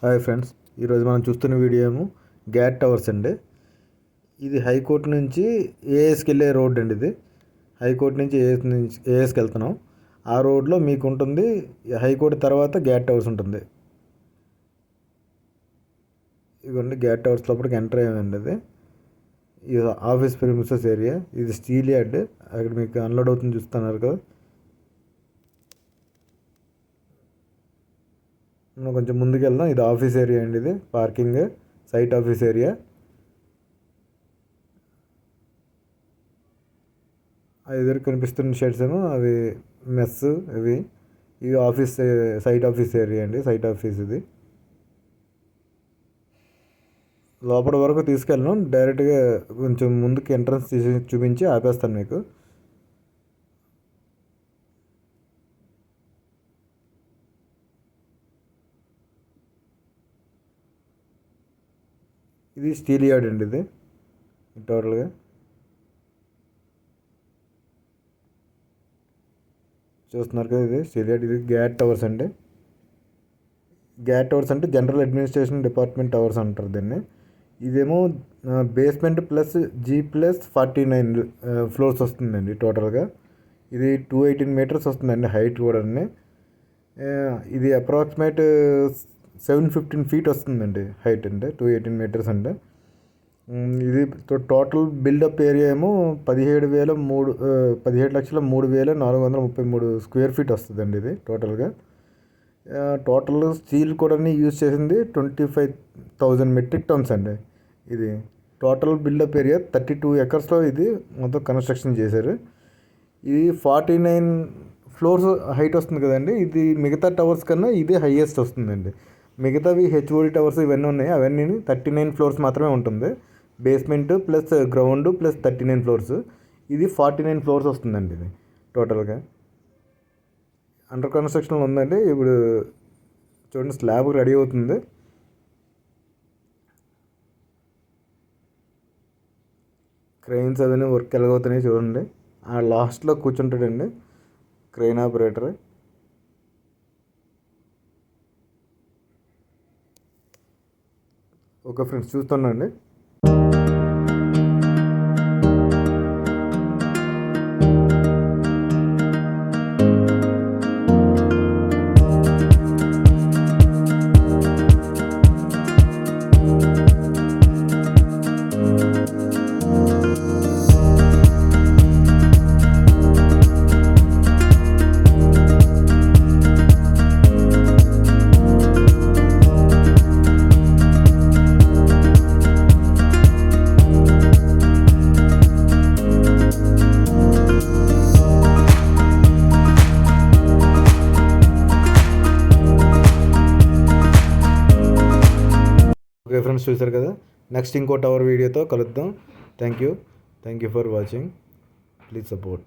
Hi friends, ఈరోజు మనం చూస్తున్న వీడియో ఏమో గ్యాట్ టవర్స్ అండి. ఇది హైకోర్టు నుంచి ఏఎస్కి వెళ్ళే రోడ్ అండి. ఇది హైకోర్టు నుంచి ఏఎస్కి వెళ్తున్నాం. ఆ రోడ్లో మీకు ఉంటుంది, హైకోర్టు తర్వాత గ్యాట్ టవర్స్ ఉంటుంది. ఇదిగోండి గ్యాట్ టవర్స్ లోపలికి ఎంటర్ అయ్యామండి. ఇది ఆఫీస్ ప్రిమిసెస్ ఏరియా. ఇది స్టీల్ యార్డ్. అక్కడ మీకు అన్లోడ్ అవుతుంది చూస్తున్నారు కదా. మనం కొంచెం ముందుకు వెళ్దాం. ఇది ఆఫీస్ ఏరియా అండి. ఇది పార్కింగ్ సైట్ ఆఫీస్ ఏరియా. ఎదురు కనిపిస్తున్న షెడ్స్ ఏమో అవి మెస్. ఇవి ఆఫీస్ సైట్ ఆఫీస్ ఏరియా అండి. సైట్ ఆఫీస్ ఇది. లోపల వరకు తీసుకెళ్ళను, డైరెక్ట్గా కొంచెం ముందుకు ఎంట్రన్స్ తీసి చూపించి ఆపేస్తాను మీకు. ఇది స్టీల్ యార్డ్ అండి. ఇది టోటల్గా చూస్తున్నారు కదా. ఇది స్టీల్ యార్డ్. ఇది గ్యాట్ టవర్స్ అండి. గ్యాట్ టవర్స్ అంటే జనరల్ అడ్మినిస్ట్రేషన్ డిపార్ట్మెంట్ టవర్స్ అంటారు దీన్ని. ఇదేమో బేస్మెంట్ ప్లస్ G+49 ఫ్లోర్స్ వస్తుందండి టోటల్గా. ఇది 218 మీటర్స్ వస్తుందండి హైట్ కూడా. ఇది అప్రాక్సిమేట్ 715 feet వస్తుందండి హైట్ అంటే. 218 మీటర్స్ అంటే. ఇది టోటల్ బిల్డప్ ఏరియా ఏమో 17,03,433 స్క్వేర్ ఫీట్ వస్తుందండి ఇది టోటల్గా. టోటల్ స్టీల్ కూడా యూజ్ చేసింది 25,000 మెట్రిక్ టన్స్ అండి. ఇది టోటల్ బిల్డప్ ఏరియా 32 acres ఇది మొత్తం కన్స్ట్రక్షన్ చేశారు. ఇది 49 floors హైట్ వస్తుంది కదండి. ఇది మిగతా టవర్స్ కన్నా ఇదే హైయెస్ట్ వస్తుందండి. మిగతావి హెచ్ఓడి టవర్స్ ఇవన్నీ ఉన్నాయి, అవన్నీ 39 floors మాత్రమే ఉంటుంది. Basement plus ground plus 39 floors. ఇది 49 floors వస్తుందండి. ఇది టోటల్గా అండర్ కన్స్ట్రక్షన్లో ఉందండి. ఇప్పుడు చూడండి స్లాబ్ రెడీ అవుతుంది. క్రెయిన్స్ అవన్నీ వర్క్ ఎలాగవుతున్నాయి చూడండి. ఆ లాస్ట్లో కూర్చుంటాడండి క్రెయిన్ ఆపరేటర్. ఓకే ఫ్రెండ్స్, చూస్తున్నాండి. ఓకే ఫ్రెండ్స్, చూసారు కదా. నెక్స్ట్ ఇంకో టవర్ వీడియోతో కలుద్దాం. Thank you for watching. Please support.